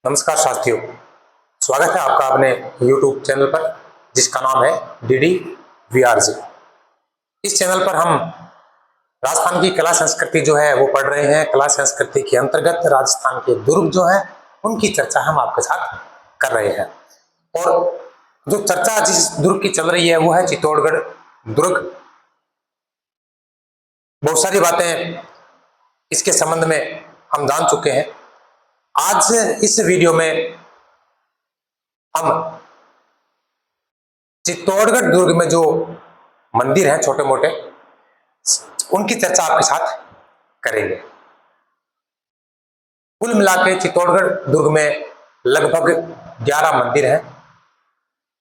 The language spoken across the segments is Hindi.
नमस्कार साथियों, स्वागत है आपका अपने YouTube चैनल पर जिसका नाम है डीडी वीआरजी। इस चैनल पर हम राजस्थान की कला संस्कृति जो है वो पढ़ रहे हैं। कला संस्कृति के अंतर्गत राजस्थान के दुर्ग जो है उनकी चर्चा हम आपके साथ कर रहे हैं। और जो चर्चा जिस दुर्ग की चल रही है वो है चित्तौड़गढ़ दुर्ग। बहुत सारी बातें इसके संबंध में हम जान चुके हैं। आज इस वीडियो में हम चित्तौड़गढ़ दुर्ग में जो मंदिर हैं छोटे मोटे उनकी चर्चा आपके साथ करेंगे। कुल मिलाकर चित्तौड़गढ़ दुर्ग में लगभग 11 मंदिर हैं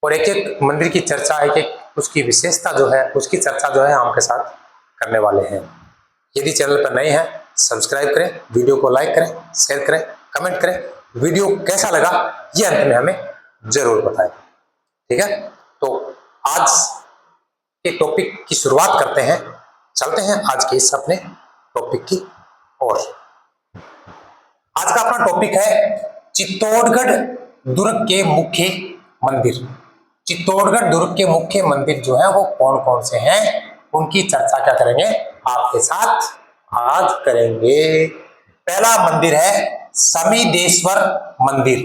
और एक एक मंदिर की चर्चा, एक एक उसकी विशेषता जो है उसकी चर्चा जो है आपके साथ करने वाले हैं। यदि चैनल पर नए हैं सब्सक्राइब करें, वीडियो को लाइक करें, शेयर करें, कमेंट करें। वीडियो कैसा लगा ये अंत में हमें जरूर बताएं, ठीक है। तो आज के टॉपिक की शुरुआत करते हैं, चलते हैं आज के इस अपने टॉपिक की ओर। आज का अपना टॉपिक है चित्तौड़गढ़ दुर्ग के मुख्य मंदिर। चित्तौड़गढ़ दुर्ग के मुख्य मंदिर जो है वो कौन कौन से हैं उनकी चर्चा क्या करेंगे आपके साथ आज करेंगे। पहला मंदिर है समीदेश्वर मंदिर।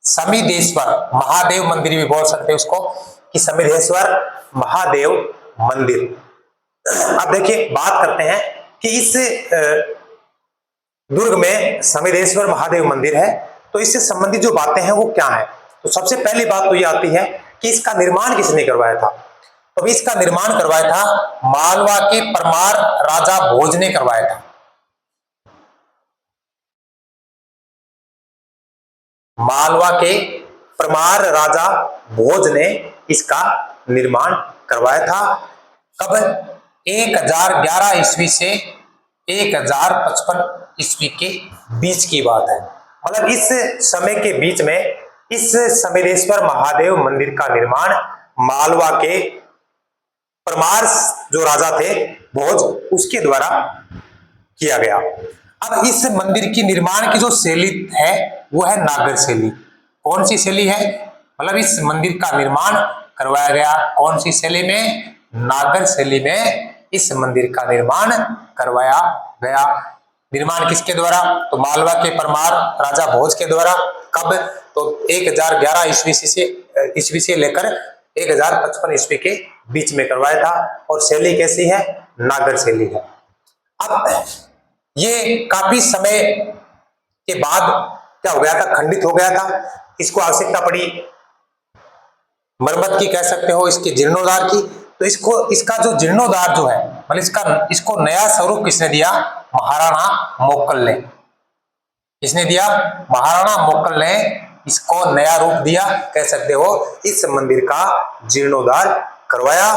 समीदेश्वर महादेव मंदिर भी बोल सकते हैं उसको कि समीदेश्वर महादेव मंदिर। अब देखिए बात करते हैं कि इस दुर्ग में समीदेश्वर महादेव मंदिर है तो इससे संबंधित जो बातें हैं वो क्या है। तो सबसे पहली बात तो ये आती है कि इसका निर्माण किसने करवाया था। तो इसका निर्माण करवाया था मालवा के परमार राजा भोज ने करवाया था। मालवा के परमार राजा भोज ने इसका निर्माण करवाया था। कब? 1011 ईस्वी से 1055 ईस्वी के बीच की बात है। मतलब इस समय के बीच में इस समीदेश्वर महादेव मंदिर का निर्माण मालवा के परमार जो राजा थे भोज उसके द्वारा किया गया। अब इस मंदिर की निर्माण की जो शैली है वो है नागर शैली। कौन सी शैली है? मतलब इस मंदिर का निर्माण करवाया गया कौन सी शैली में? नागर शैली में इस मंदिर का निर्माण करवाया गया। निर्माण किसके द्वारा? तो मालवा के परमार राजा भोज के द्वारा। कब? तो 1011 ईस्वी से लेकर 1055 ईस्वी के बीच में करवाया था। और शैली कैसी है? नागर शैली है। अब ये काफी समय के बाद क्या हो गया था? खंडित हो गया था। इसको आवश्यकता पड़ी मरम्मत की, कह सकते हो इसके जीर्णोद्धार की। तो इसका जो जीर्णोद्धार जो है मतलब इसको नया स्वरूप किसने दिया? महाराणा मोक्कल ने। किसने दिया? महाराणा मोक्कल ने इसको नया रूप दिया, कह सकते हो। इस मंदिर का जीर्णोद्धार करवाया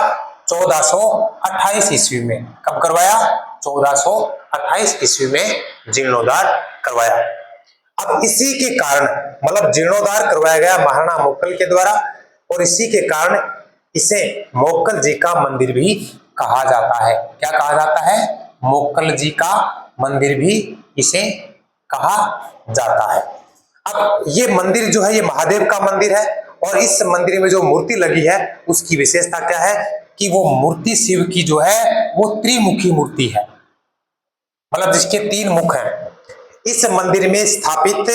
1428 ईस्वी में। कब करवाया? 1428 ईस्वी में जीर्णोद्धार करवाया। अब इसी के कारण मतलब जीर्णोद्धार करवाया गया महाराणा मोक्कल के द्वारा और इसी के कारण इसे मोक्कल जी का मंदिर भी कहा जाता है। क्या कहा जाता है? मोक्कल जी का मंदिर भी इसे कहा जाता है। अब ये मंदिर जो है ये महादेव का मंदिर है और इस मंदिर में जो मूर्ति लगी है उसकी विशेषता क्या है कि वो मूर्ति शिव की जो है वो त्रिमुखी मूर्ति है। मतलब जिसके 3 मुख हैं। इस मंदिर में स्थापित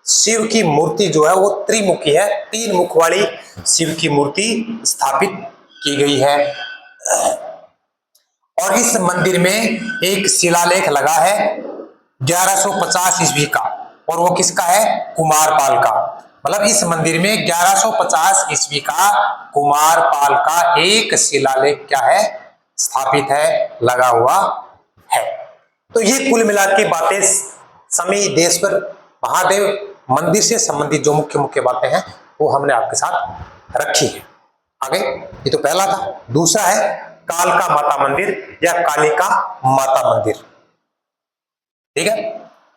शिव की मूर्ति जो है वो त्रिमुखी है। 3 मुख वाली शिव की मूर्ति स्थापित की गई है। और इस मंदिर में एक शिलालेख लगा है 1150 ईस्वी का और वो किसका है? कुमारपाल का। मतलब इस मंदिर में 1150 ईस्वी का कुमारपाल का एक शिलालेख क्या है? स्थापित है, लगा हुआ है। तो ये कुल मिला के बातें समीदेश्वर महादेव मंदिर से संबंधित जो मुख्य मुख्य बातें हैं वो हमने आपके साथ रखी है। आगे ये तो पहला था। दूसरा है कालका माता मंदिर या कालिका माता मंदिर। ठीक है,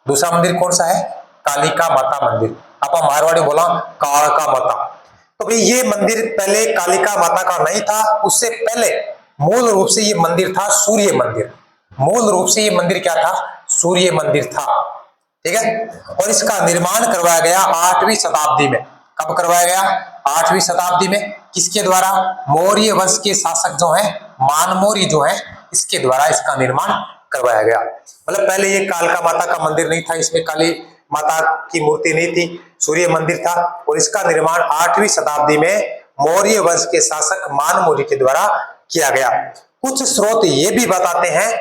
दूसरा मंदिर कौन सा है? कालिका माता मंदिर। आप मारवाड़ी बोला कालका माता। तो भाई ये मंदिर पहले कालिका माता का नहीं था, उससे पहले मूल रूप से ये मंदिर था सूर्य मंदिर। मूल रूप से ये मंदिर क्या था, सूर्य मंदिर था। ठीक है, और इसका निर्माण करवाया गया 8वीं शताब्दी में। कब करवाया गया, 8वीं शताब्दी में। किसके द्वारा, मौर्य वंश के शासक जो हैं मानमौरी जो है, इसके द्वारा इसका निर्माण करवाया गया। मतलब पहले ये कालिका माता का मंदिर नहीं था, इसमें काली माता की मूर्ति नहीं थी, सूर्य मंदिर था। और इसका निर्माण 8वीं शताब्दी में मौर्य वंश के शासक मानमौरी के द्वारा किया गया। कुछ स्रोत ये भी बताते हैं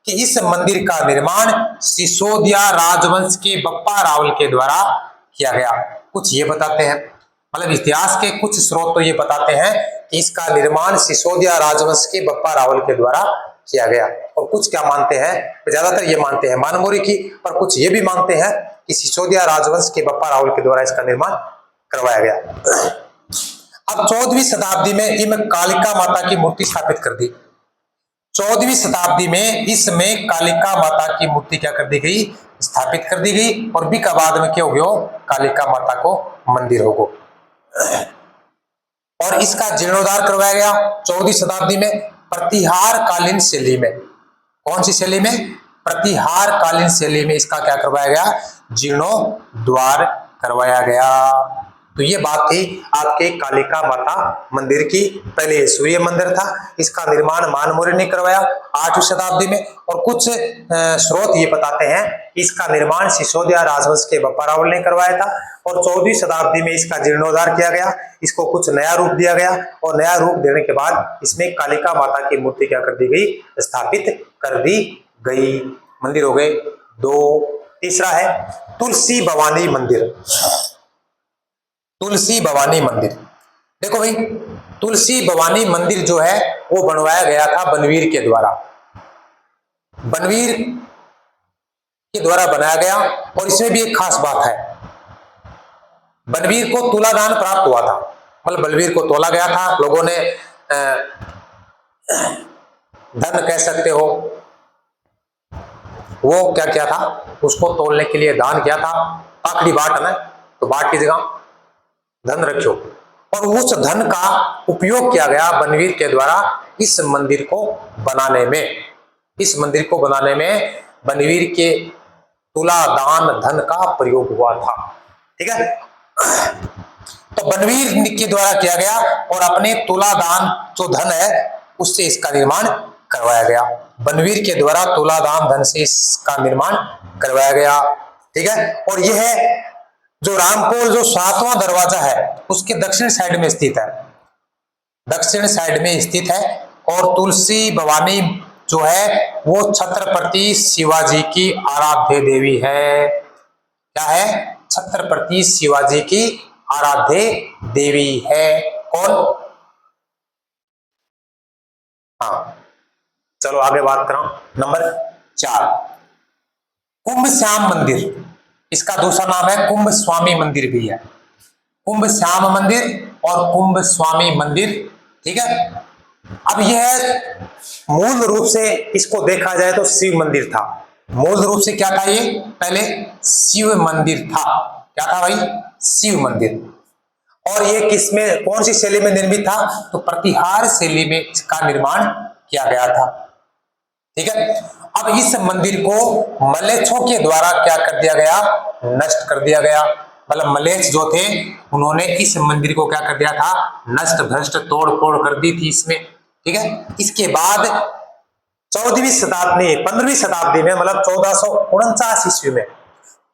कि इस मंदिर का निर्माण सिसोदिया राजवंश के बप्पा रावल के द्वारा किया गया। कुछ ये बताते हैं, मतलब इतिहास के कुछ स्रोत तो ये बताते हैं कि इसका निर्माण सिसोदिया राजवंश के बप्पा रावल के द्वारा किया गया। और कुछ क्या मानते हैं, ज्यादातर ये मानते हैं मानमौरी की, पर कुछ ये भी मानते हैं कि सिसोदिया राजवंश के बप्पा रावल के द्वारा इसका निर्माण करवाया गया। अब 14वीं शताब्दी में इनमें कालिका माता की मूर्ति स्थापित कर दी। 14वीं शताब्दी में इसमें कालिका माता की मूर्ति क्या कर दी गई, स्थापित कर दी गई। और बीकाबाद में क्या हो गया, कालिका माता को मंदिर हो गया। और इसका जीर्णोद्धार करवाया गया 14वीं शताब्दी में प्रतिहार कालीन शैली में। कौन सी शैली में, प्रतिहार कालीन शैली में इसका क्या करवाया गया, जीर्णोद्धार करवाया गया। तो ये बात थी आपके कालिका माता मंदिर की। पहले सूर्य मंदिर था, इसका निर्माण मानमौरी ने करवाया 8वीं शताब्दी में। और कुछ स्रोत ये बताते हैं कि इसका निर्माण सिसोदिया राजवंश के बप्पा रावल ने करवाया था। और 14वीं शताब्दी में इसका जीर्णोद्धार किया गया, इसको कुछ नया रूप दिया गया। और नया रूप देने के बाद इसमें कालिका माता की मूर्ति क्या कर दी गई, स्थापित कर दी गई। मंदिर हो गए 2। तीसरा है तुलसी भवानी मंदिर। तुलसी भवानी मंदिर, देखो भाई, तुलसी भवानी मंदिर जो है वो बनवाया गया था बनवीर के द्वारा। बनवीर के द्वारा बनाया गया। और इसमें भी एक खास बात है, बनवीर को तुलादान प्राप्त हुआ था। मतलब बलवीर को तोला गया था, लोगों ने धन कह सकते हो, वो क्या किया था, उसको तोलने के लिए दान किया था। आखिरी बाट है, तो बाट की जगह धन रखो। और उस धन का उपयोग किया गया बनवीर के द्वारा इस मंदिर को बनाने में। इस मंदिर को बनाने में बनवीर के तुलादान धन का प्रयोग हुआ था। ठीक है, तो बनवीर के द्वारा किया गया और अपने तुलादान जो धन है उससे इसका निर्माण करवाया गया। बनवीर के द्वारा तुलादान धन से इसका निर्माण करवाया गया। ठीक है, और यह है जो रामपोल जो 7वां दरवाजा है उसके दक्षिण साइड में स्थित है, दक्षिण साइड में स्थित है। और तुलसी भवानी जो है वो छत्रपति शिवाजी की आराध्य देवी है। क्या है, छत्रपति शिवाजी की आराध्य देवी है। कौन, हाँ चलो आगे बात करो। नंबर 4 कुंभ श्याम मंदिर, इसका दूसरा नाम है कुंभ स्वामी मंदिर भी है। कुंभ श्याम मंदिर और कुंभ स्वामी मंदिर। ठीक है, अब यह मूल रूप से इसको देखा जाए तो शिव मंदिर था। मूल रूप से क्या था, ये पहले शिव मंदिर था। क्या था भाई, शिव मंदिर। और ये किसमें, कौन सी शैली में निर्मित था, तो प्रतिहार शैली में इसका निर्माण किया गया था। ठीक है, अब इस मंदिर को मलेच्छों के द्वारा क्या कर दिया गया, नष्ट कर दिया गया। मतलब मलेच्छ जो थे उन्होंने इस मंदिर को क्या कर दिया था, नष्ट भ्रष्ट तोड़ फोड़ कर दी थी इसमें। ठीक है, इसके बाद 14वीं शताब्दी 15वीं शताब्दी में, मतलब 1449 ईस्वी में,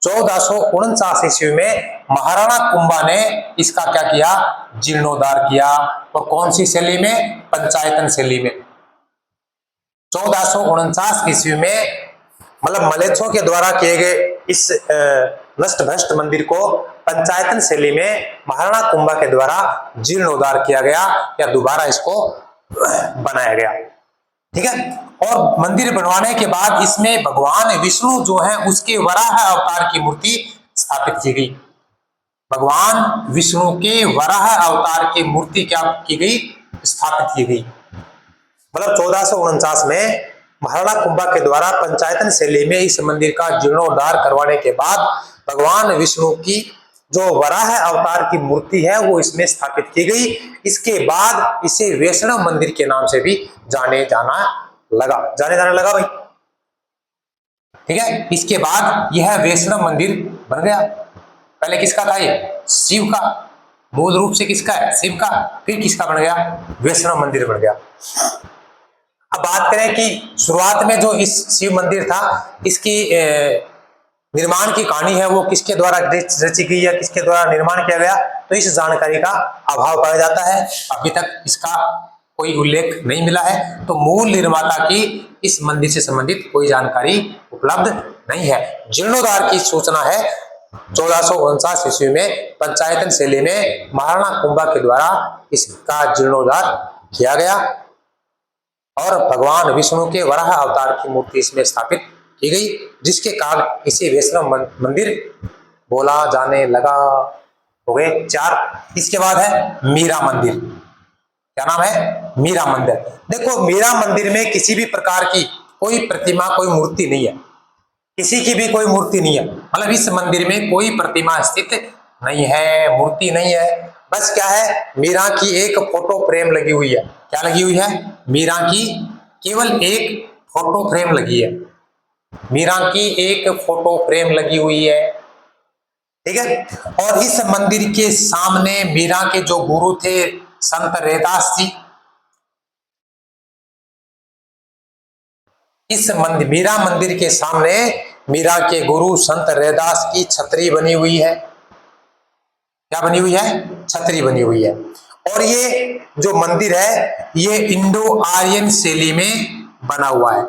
1449 ईस्वी में महाराणा कुंभा ने इसका क्या किया, जीर्णोद्धार किया। और कौन सी शैली में, पंचायतन शैली में। 1449 ईस्वी में मतलब मलेच्छों के द्वारा किए गए इस नष्ट भ्रष्ट मंदिर को पंचायतन शैली में महाराणा कुंभा के द्वारा जीर्णोद्धार किया गया या दोबारा इसको बनाया गया। ठीक है, और मंदिर बनवाने के बाद इसमें भगवान विष्णु जो है उसके वराह अवतार की मूर्ति स्थापित की गई। भगवान विष्णु के वराह अवतार की मूर्ति क्या की गई, स्थापित की गई। मतलब 1449 में महाराणा कुंभा के द्वारा पंचायतन शैली में इस मंदिर का जीर्णोद्धार करवाने के बाद भगवान विष्णु की जो वराह अवतार की मूर्ति है वो इसमें स्थापित की गई। इसके बाद इसे वैष्णव मंदिर के नाम से भी जाने जाने लगा भाई। ठीक है। इसके बाद यह वैष्णव मंदिर बन गया। पहले किसका था ये? शिव का, मूल रूप से किसका है? शिव का। फिर किसका बन गया? वैष्णव मंदिर बन गया। अब बात करें कि शुरुआत में जो इस शिव मंदिर था, इसकी निर्माण की कहानी है वो किसके द्वारा रची गई है, किसके द्वारा निर्माण किया गया, तो इस जानकारी का अभाव पाया जाता है। अभी तक इसका कोई उल्लेख नहीं मिला है। तो मूल निर्माता की इस मंदिर से संबंधित कोई जानकारी उपलब्ध नहीं है। जीर्णोद्धार की सूचना है 1449 ईस्वी में पंचायतन शैली में महाराणा कुंभा के द्वारा इसका जीर्णोद्धार किया गया और भगवान विष्णु के वराह अवतार की मूर्ति इसमें स्थापित की गई, जिसके कारण इसे वैष्णव मंदिर बोला जाने लगा। हो गए 4। इसके बाद है मीरा मंदिर। क्या नाम है? मीरा मंदिर। देखो, मीरा मंदिर में किसी भी प्रकार की कोई प्रतिमा, कोई मूर्ति नहीं है, किसी की भी कोई मूर्ति नहीं है। मतलब इस मंदिर में कोई प्रतिमा स्थित नहीं है, मूर्ति नहीं है। बस क्या है? मीरा की एक फोटो फ्रेम लगी हुई है। क्या लगी हुई है? मीरा की केवल एक फोटो फ्रेम लगी है। मीरा की एक फोटो फ्रेम लगी हुई है, ठीक है। और इस मंदिर के सामने मीरा के जो गुरु थे संत रैदास जी, इस मीरा मंदिर के सामने मीरा के गुरु संत रैदास की छतरी बनी हुई है। क्या बनी हुई है? छतरी बनी हुई है। और ये जो मंदिर है ये इंडो आर्यन शैली में बना हुआ है।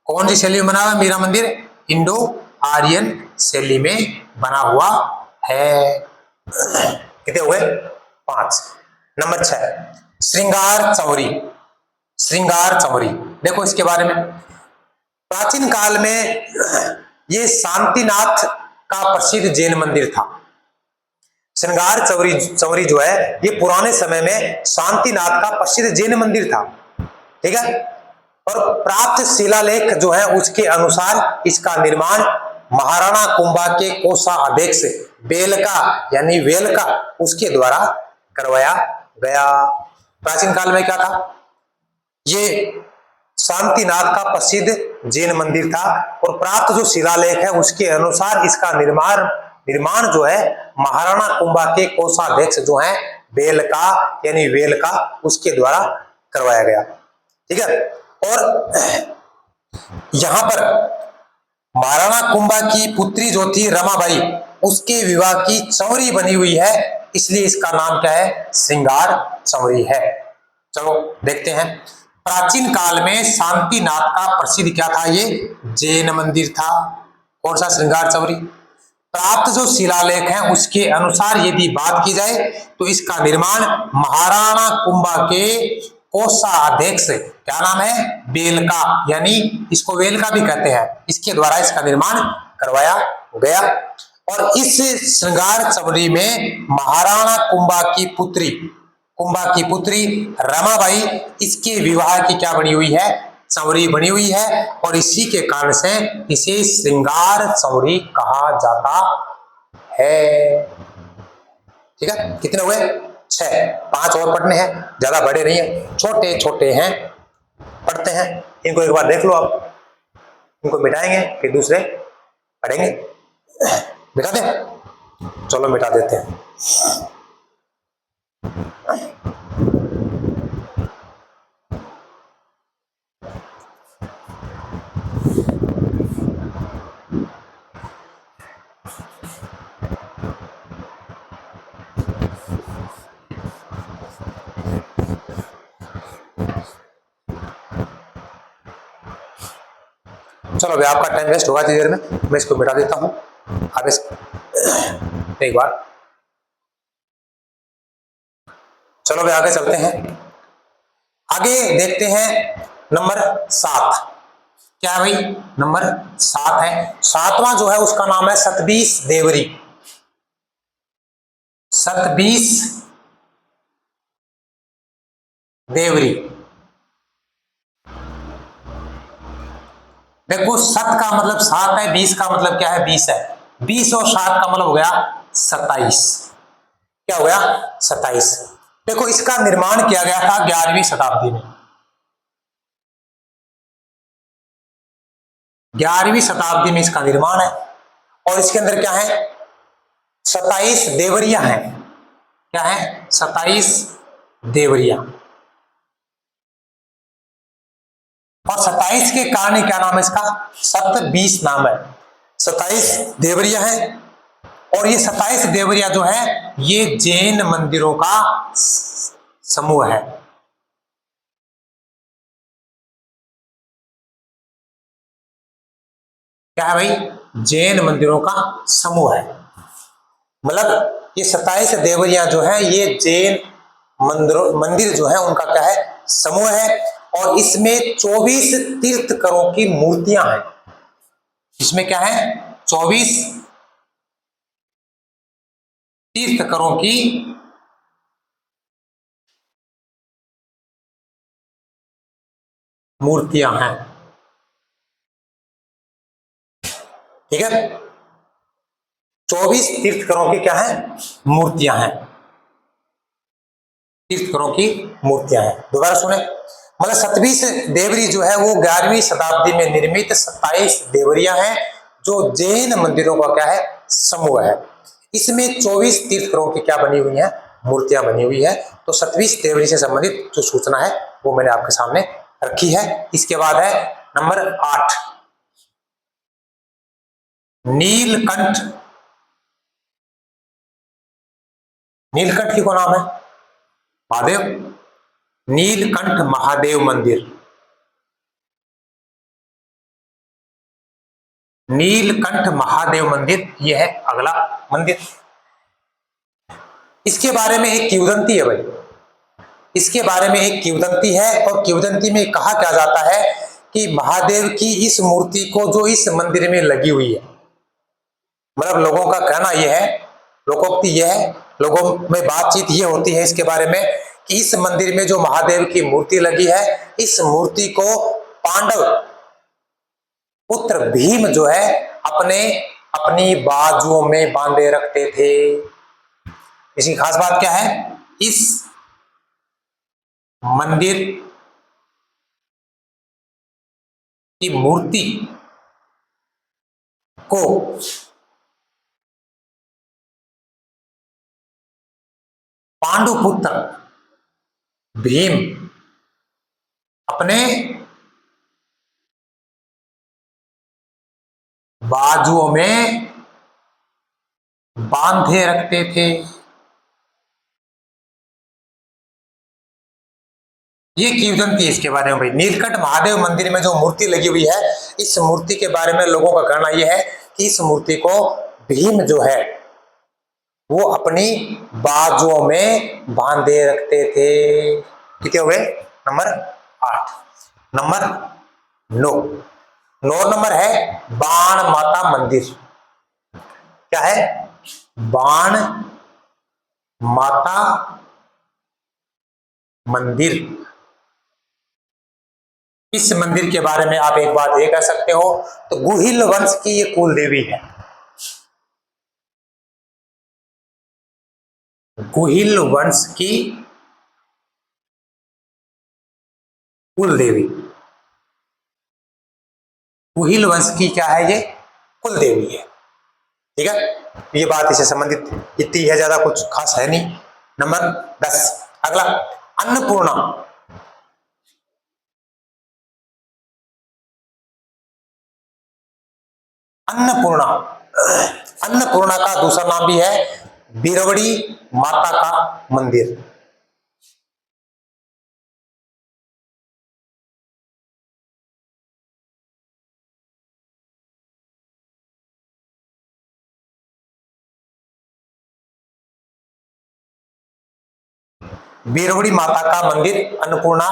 कौन सी शैली में बना हुआ है मीरा मंदिर? इंडो आर्यन शैली में बना हुआ है। कितने हुए? 5। नंबर 6, श्रृंगार चौरी। श्रृंगार चौरी, देखो इसके बारे में। प्राचीन काल में ये शांतिनाथ का प्रसिद्ध जैन मंदिर था। श्रृंगार चौरी जो है ये पुराने समय में शांतिनाथ का प्रसिद्ध जैन मंदिर था, ठीक है। और प्राप्त शिलालेख जो है उसके अनुसार इसका निर्माण महाराणा कुंभा के कोषाध्यक्ष बेलका यानी वेलका उसके द्वारा करवाया गया। प्राचीन काल में क्या था? ये शांतिनाथ का प्रसिद्ध जैन मंदिर था और प्राप्त जो शिलालेख है उसके अनुसार इसका निर्माण जो है महाराणा कुंभा के कोषाध्यक्ष जो है बेलका यानी वेलका उसके द्वारा करवाया गया, ठीक है। और यहां पर महाराणा कुंभा की पुत्री जो थी रमाबाई, उसके विवाह की चौरी बनी हुई है, इसलिए इसका नाम क्या है? श्रृंगार चौरी है। चलो देखते हैं। प्राचीन काल में शांतिनाथ का प्रसिद्ध क्या था? ये जैन मंदिर था। कौन सा? श्रृंगार चौरी। प्राप्त जो शिलालेख है उसके अनुसार यदि बात की जाए तो इसका निर्माण महाराणा कुंभा के कोषाध्यक्ष, क्या नाम है? बेलका, यानी इसको वेलका भी कहते हैं, इसके द्वारा इसका निर्माण करवाया गया। और इस श्रृंगार चौरी में महाराणा कुंभा की पुत्री रमाबाई, इसके विवाह की क्या बनी हुई है? चौरी बनी हुई है और इसी के कारण से इसे श्रृंगार चौरी कहा जाता है, ठीक है। कितने हुए? 6। 5 और पढ़ने हैं, ज्यादा बड़े नहीं है, छोटे छोटे हैं, पढ़ते हैं। इनको एक बार देख लो आप, इनको मिटाएंगे फिर दूसरे पढ़ेंगे। मिटा दें? चलो मिटा देते हैं। चलो अभी आपका टाइम वेस्ट होगा देर में, मैं इसको मिटा देता हूं। अब इस एक बार चलो अभी आगे चलते हैं। आगे देखते हैं नंबर 7। क्या है भाई? नंबर 7 है। 7वां जो है उसका नाम है सतबीस देवरी। सतबीस देवरी। देखो, सत का मतलब 7 है, 20 का मतलब क्या है? 20 है। 20 और 7 का मतलब हो गया 27। क्या हो गया? 27। देखो, इसका निर्माण किया गया था 11वीं शताब्दी में। 11वीं शताब्दी में इसका निर्माण है। और इसके अंदर क्या है, 27 देवरिया हैं। क्या है, 27 देवरिया। और 27 के कारण ही क्या नाम है इसका, 27 नाम है। 27 देवरिया है। और ये 27 देवरिया जो है ये जैन मंदिरों का समूह है। क्या है भाई, जैन मंदिरों का समूह है। मतलब ये 27 देवरिया जो है ये जैन मंदिर जो है उनका क्या है, समूह है। और इसमें 24 तीर्थकरों की मूर्तियां हैं। इसमें क्या है, 24 तीर्थकरों की मूर्तियां हैं। ठीक है, 24 तीर्थकरों की क्या है, मूर्तियां हैं। तीर्थकरों की मूर्तियां हैं। दोबारा सुने, मतलब 27 देवरी जो है वो 11वीं शताब्दी में निर्मित 27 देवरिया हैं जो जैन मंदिरों का क्या है, समूह है। इसमें 24 तीर्थकरों की क्या बनी हुई है, मूर्तियां बनी हुई है। तो 27 देवरी से संबंधित जो सूचना है वो मैंने आपके सामने रखी है। इसके बाद है नंबर 8, नीलकंठ। नीलकंठ की कौन नाम है, महादेव, नीलकंठ महादेव मंदिर। नीलकंठ महादेव मंदिर ये है अगला मंदिर। इसके बारे में एक किंवदंती है भाई, इसके बारे में एक किंवदंती है। और किंवदंती में कहा क्या जाता है कि महादेव की इस मूर्ति को जो इस मंदिर में लगी हुई है, मतलब लोगों का कहना यह है, लोकोक्ति यह है, लोगों में बातचीत ये होती है इसके बारे में कि इस मंदिर में जो महादेव की मूर्ति लगी है, इस मूर्ति को पांडव पुत्र भीम जो है अपने अपनी बाजुओं में बांधे रखते थे। इसकी खास बात क्या है, इस मंदिर की मूर्ति को पांडुपुत्र भीम अपने बाजुओं में बांधे रखते थे। ये किंवदंती है इसके बारे में भाई। नीलकंठ महादेव मंदिर में जो मूर्ति लगी हुई है, इस मूर्ति के बारे में लोगों का कहना यह है कि इस मूर्ति को भीम जो है वो अपनी बाजुओं में बांधे रखते थे। कितने हुए, नंबर 8। नंबर 9, 9 नंबर है बाण माता मंदिर। क्या है, बाण माता मंदिर। इस मंदिर के बारे में आप एक बात ये कह सकते हो, तो गुहिल वंश की ये कुल देवी है। गुहिल वंश की कुल देवी, गुहिल वंश की क्या है, ये कुल देवी है। ठीक है, ये बात इससे संबंधित इतनी है, ज्यादा कुछ खास है नहीं। नंबर 10, अगला अन्नपूर्णा। अन्नपूर्णा, अन्नपूर्णा का दूसरा नाम भी है बीरवड़ी माता का मंदिर। बीरवड़ी माता का मंदिर, अन्नपूर्णा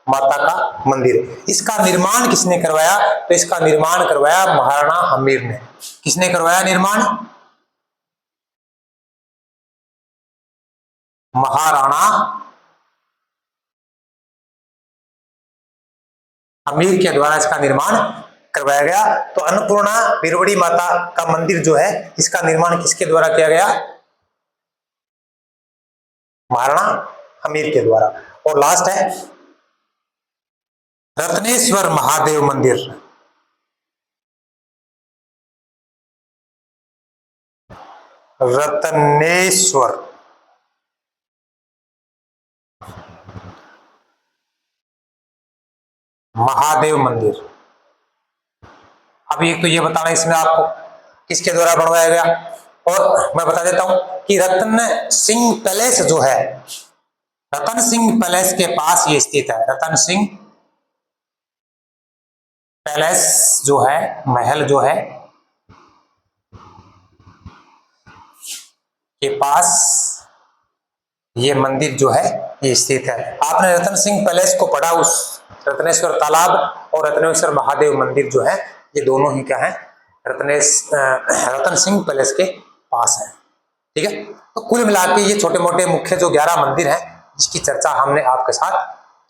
माता का मंदिर, इसका निर्माण किसने करवाया, तो इसका निर्माण करवाया महाराणा हमीर ने। किसने करवाया निर्माण, महाराणा हमीर के द्वारा इसका निर्माण करवाया गया। तो अन्नपूर्णा बीरवड़ी माता का मंदिर जो है इसका निर्माण किसके द्वारा किया गया, महाराणा हमीर के द्वारा। और लास्ट है रत्नेश्वर महादेव मंदिर। रत्नेश्वर महादेव मंदिर। अभी एक तो ये बताना इसमें आपको किसके द्वारा बनवाया गया, और मैं बता देता हूं कि रतन सिंह पैलेस जो है, रतन सिंह पैलेस के पास ये स्थित है। रतन सिंह पैलेस जो है, महल जो है, के पास ये मंदिर जो है ये स्थित है। आपने रतन सिंह पैलेस को पढ़ा, उस रत्नेश्वर तालाब और रत्नेश्वर महादेव मंदिर जो है ये दोनों ही क्या है, रतन सिंह पैलेस के पास है। ठीक है, तो कुल मिलाकर ये छोटे मोटे मुख्य जो 11 मंदिर हैं जिसकी चर्चा हमने आपके साथ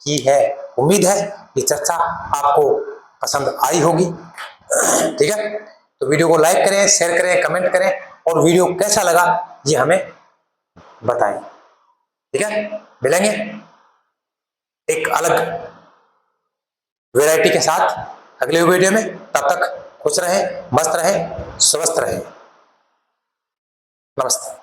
की है। उम्मीद है ये चर्चा आपको पसंद आई होगी। ठीक है, तो वीडियो को लाइक करें, शेयर करें, कमेंट करें, और वीडियो कैसा लगा ये हमें बताएं। ठीक है, मिलेंगे एक अलग वैरायटी के साथ अगले वीडियो में। तब तक खुश रहें, मस्त रहें, स्वस्थ रहें। नमस्ते।